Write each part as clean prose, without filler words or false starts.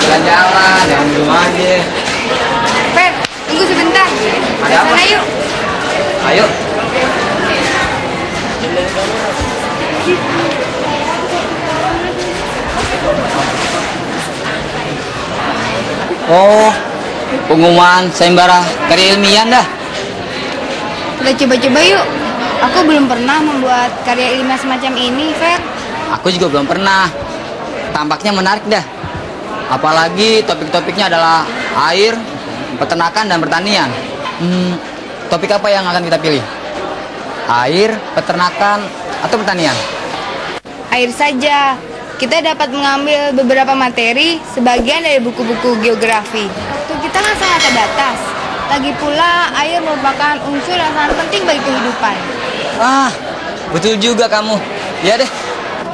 Jalan-jalan, yang di rumah aja. Fer, tunggu sebentar. Ada apa? Sana yuk. Ayo. Oh, pengumuman sayembara karya ilmiah dah. Kita coba-coba yuk. Aku belum pernah membuat karya ilmiah semacam ini, Fer. Aku juga belum pernah. Tampaknya menarik dah. Apalagi topik-topiknya adalah air, peternakan, dan pertanian. Topik apa yang akan kita pilih? Air, peternakan, atau pertanian? Air saja. Kita dapat mengambil beberapa materi, sebagian dari buku-buku geografi. Tuh kita kan sangat terbatas. Lagi pula, air merupakan unsur yang sangat penting bagi kehidupan. Ah, betul juga kamu. Ya deh.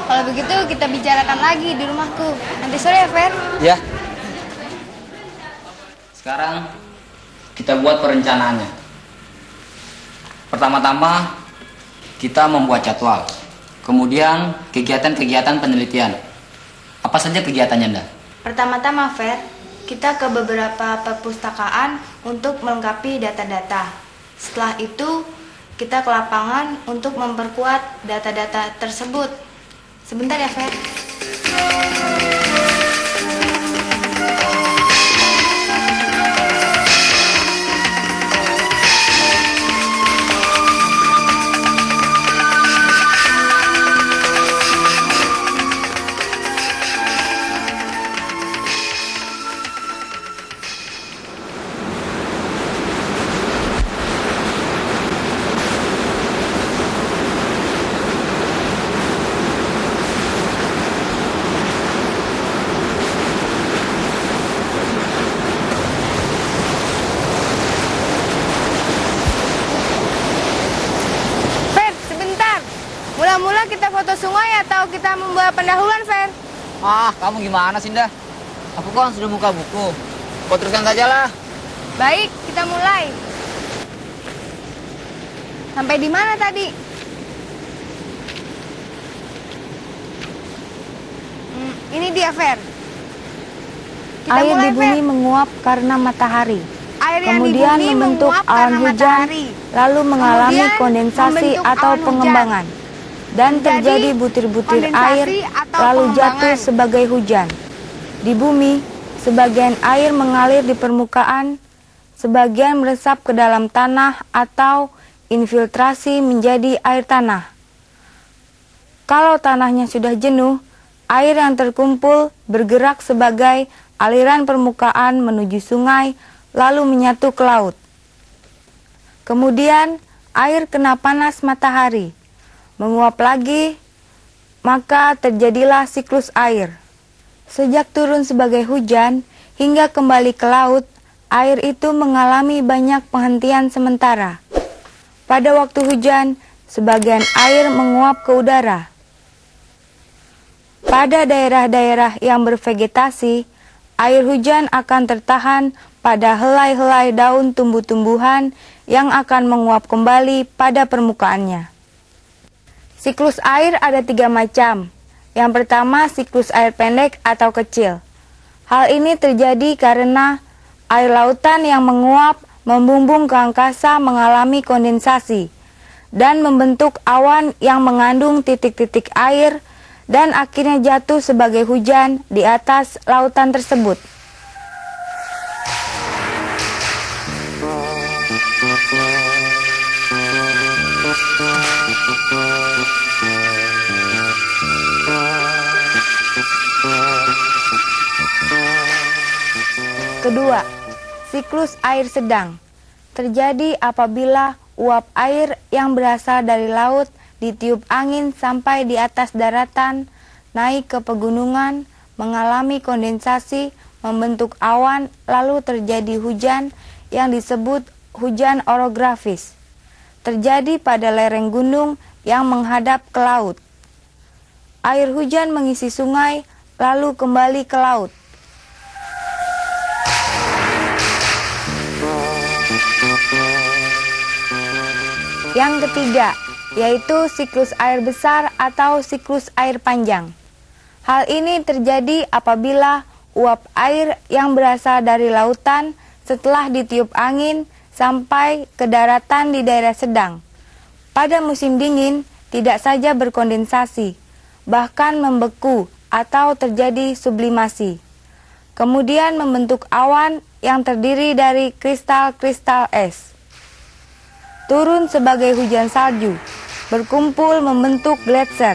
Kalau begitu, kita bicarakan lagi di rumahku. Nanti sore ya, Fer? Ya. Sekarang kita buat perencanaannya. Pertama-tama kita membuat jadwal. Kemudian kegiatan-kegiatan penelitian. Apa saja kegiatannya, Nda? Pertama-tama, Fer, kita ke beberapa perpustakaan untuk melengkapi data-data. Setelah itu, kita ke lapangan untuk memperkuat data-data tersebut. Sebentar ya, Fer. Mula-mula kita foto sungai atau kita membuat pendahuluan, Fer? Ah, kamu gimana sih, Nda? Aku kan sudah buka buku. Kau teruskan saja lah. Baik, kita mulai. Sampai di mana tadi? Ini dia, Fer. Kita Air mulai, di bumi Fer. menguap karena matahari. Air yang Kemudian di bumi membentuk menguap awan karena hujan, matahari. lalu mengalami Kemudian kondensasi membentuk atau awan hujan. pengembangan. Dan Menjadi terjadi butir-butir air, kondensasi atau lalu jatuh pengembangan. sebagai hujan. Di bumi, sebagian air mengalir di permukaan, sebagian meresap ke dalam tanah atau infiltrasi menjadi air tanah. Kalau tanahnya sudah jenuh, air yang terkumpul bergerak sebagai aliran permukaan menuju sungai, lalu menyatu ke laut. Kemudian, air kena panas matahari, menguap lagi, maka terjadilah siklus air. Sejak turun sebagai hujan hingga kembali ke laut, air itu mengalami banyak penghentian sementara. Pada waktu hujan, sebagian air menguap ke udara. Pada daerah-daerah yang bervegetasi, air hujan akan tertahan pada helai-helai daun tumbuh-tumbuhan yang akan menguap kembali pada permukaannya. Siklus air ada 3 macam. Yang pertama, siklus air pendek atau kecil. Hal ini terjadi karena air lautan yang menguap membumbung ke angkasa mengalami kondensasi dan membentuk awan yang mengandung titik-titik air dan akhirnya jatuh sebagai hujan di atas lautan tersebut. Kedua, siklus air sedang terjadi apabila uap air yang berasal dari laut ditiup angin sampai di atas daratan, naik ke pegunungan, mengalami kondensasi, membentuk awan, lalu terjadi hujan yang disebut hujan orografis. Terjadi pada lereng gunung yang menghadap ke laut. Air hujan mengisi sungai, lalu kembali ke laut. Yang ketiga, yaitu siklus air besar atau siklus air panjang. Hal ini terjadi apabila uap air yang berasal dari lautan setelah ditiup angin sampai ke daratan di daerah sedang. Pada musim dingin, tidak saja berkondensasi, bahkan membeku atau terjadi sublimasi. Kemudian membentuk awan yang terdiri dari kristal-kristal es. Turun sebagai hujan salju, berkumpul membentuk gletser.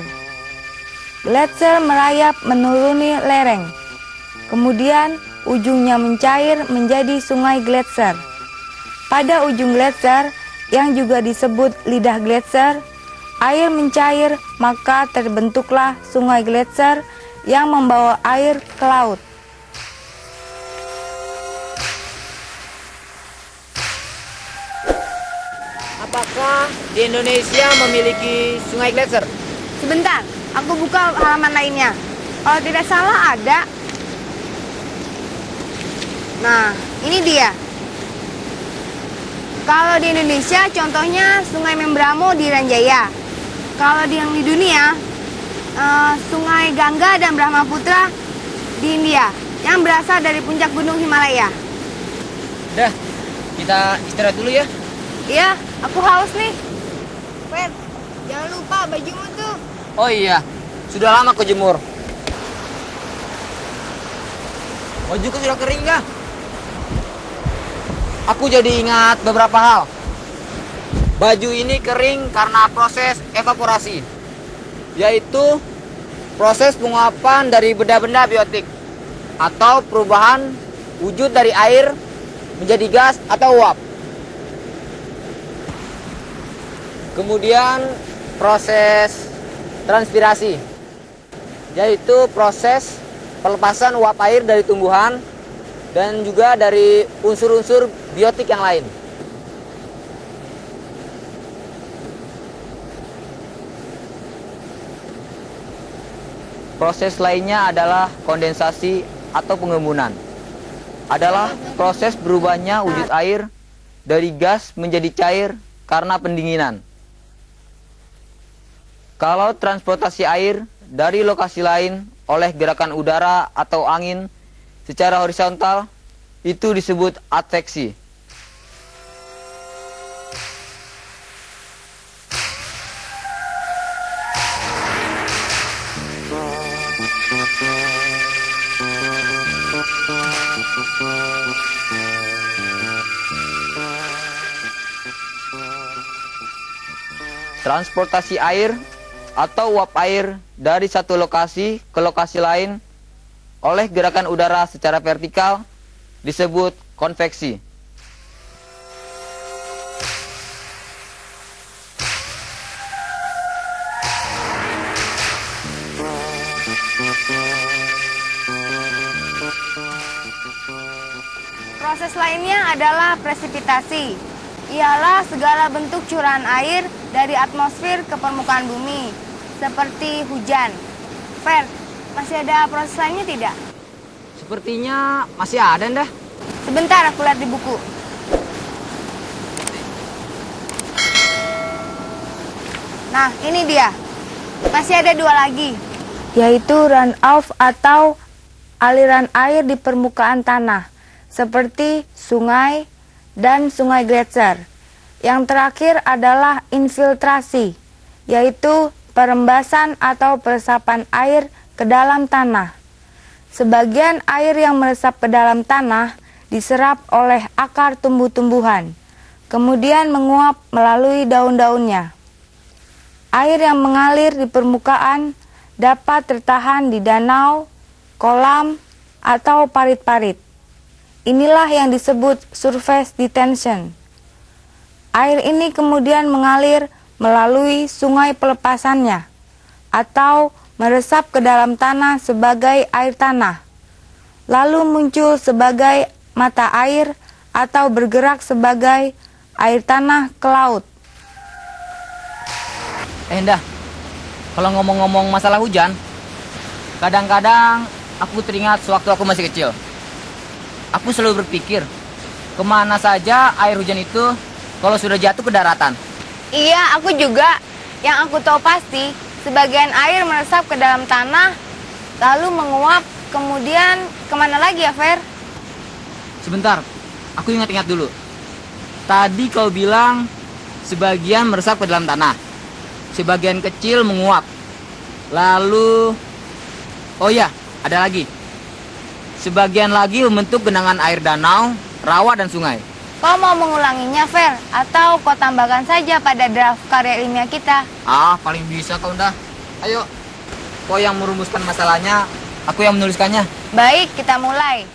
Gletser merayap menuruni lereng. Kemudian ujungnya mencair menjadi sungai gletser. Pada ujung gletser, yang juga disebut lidah gletser, air mencair, maka terbentuklah sungai gletser yang membawa air ke laut. Apakah di Indonesia memiliki sungai gletser? Sebentar, aku buka halaman lainnya. Kalau tidak salah ada. Nah, ini dia. Kalau di Indonesia, contohnya Sungai Membramo di Ranjaya. Kalau yang di dunia, Sungai Gangga dan Brahmaputra di India, yang berasal dari puncak gunung Himalaya. Dah, kita istirahat dulu ya. Iya, aku haus nih. Fer, jangan lupa bajumu tuh. Oh iya, sudah lama aku jemur. Bajuku sudah kering kah? Aku jadi ingat beberapa hal. Baju ini kering karena proses evaporasi, yaitu proses penguapan dari benda-benda biotik atau perubahan wujud dari air menjadi gas atau uap. Kemudian proses transpirasi, yaitu proses pelepasan uap air dari tumbuhan dan juga dari unsur-unsur biotik yang lain. Proses lainnya adalah kondensasi atau pengembunan. Adalah proses berubahnya wujud air dari gas menjadi cair karena pendinginan. Kalau transportasi air dari lokasi lain oleh gerakan udara atau angin secara horizontal, itu disebut adveksi. Transportasi air atau uap air dari satu lokasi ke lokasi lain oleh gerakan udara secara vertikal disebut konveksi. Proses lainnya adalah presipitasi. Ialah segala bentuk curahan air dari atmosfer ke permukaan bumi, seperti hujan. Fer, masih ada proses lainnya tidak? Sepertinya masih ada, Ndah. Sebentar, aku lihat di buku. Nah, ini dia. Masih ada dua lagi, yaitu run-off atau aliran air di permukaan tanah, seperti sungai dan sungai gletser. Yang terakhir adalah infiltrasi, yaitu perembasan atau peresapan air ke dalam tanah. Sebagian air yang meresap ke dalam tanah diserap oleh akar tumbuh-tumbuhan, kemudian menguap melalui daun-daunnya. Air yang mengalir di permukaan dapat tertahan di danau, kolam, atau parit-parit. Inilah yang disebut surface detention. Air ini kemudian mengalir melalui sungai pelepasannya atau meresap ke dalam tanah sebagai air tanah, lalu muncul sebagai mata air atau bergerak sebagai air tanah ke laut. Indah, kalau ngomong-ngomong masalah hujan, kadang-kadang aku teringat sewaktu aku masih kecil. Aku selalu berpikir, kemana saja air hujan itu kalau sudah jatuh ke daratan. Iya, aku juga. Yang aku tahu pasti, sebagian air meresap ke dalam tanah, lalu menguap, kemudian kemana lagi ya, Fer? Sebentar, aku ingat-ingat dulu. Tadi kau bilang sebagian meresap ke dalam tanah, sebagian kecil menguap. Lalu, oh ya, ada lagi. Sebagian lagi membentuk genangan air danau, rawa, dan sungai. Kau mau mengulanginya, Fer? Atau kau tambahkan saja pada draft karya ilmiah kita? Paling bisa kau dah. Ayo, kau yang merumuskan masalahnya, aku yang menuliskannya. Baik, kita mulai.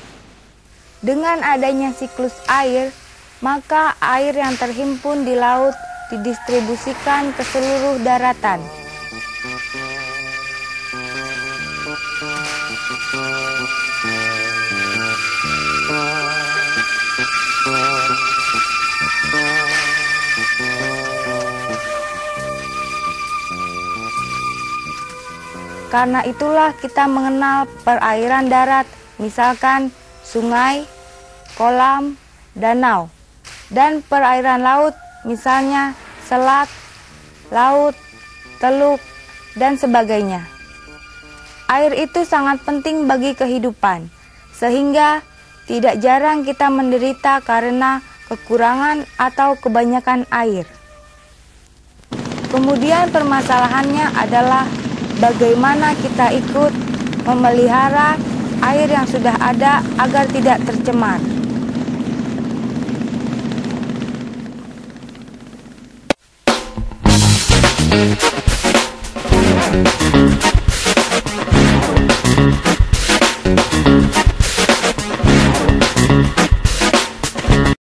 Dengan adanya siklus air, maka air yang terhimpun di laut didistribusikan ke seluruh daratan. Karena itulah kita mengenal perairan darat, misalkan sungai, kolam, danau, dan perairan laut, misalnya selat, laut, teluk, dan sebagainya. Air itu sangat penting bagi kehidupan, sehingga tidak jarang kita menderita karena kekurangan atau kebanyakan air. Kemudian permasalahannya adalah bagaimana kita ikut memelihara air yang sudah ada agar tidak tercemar.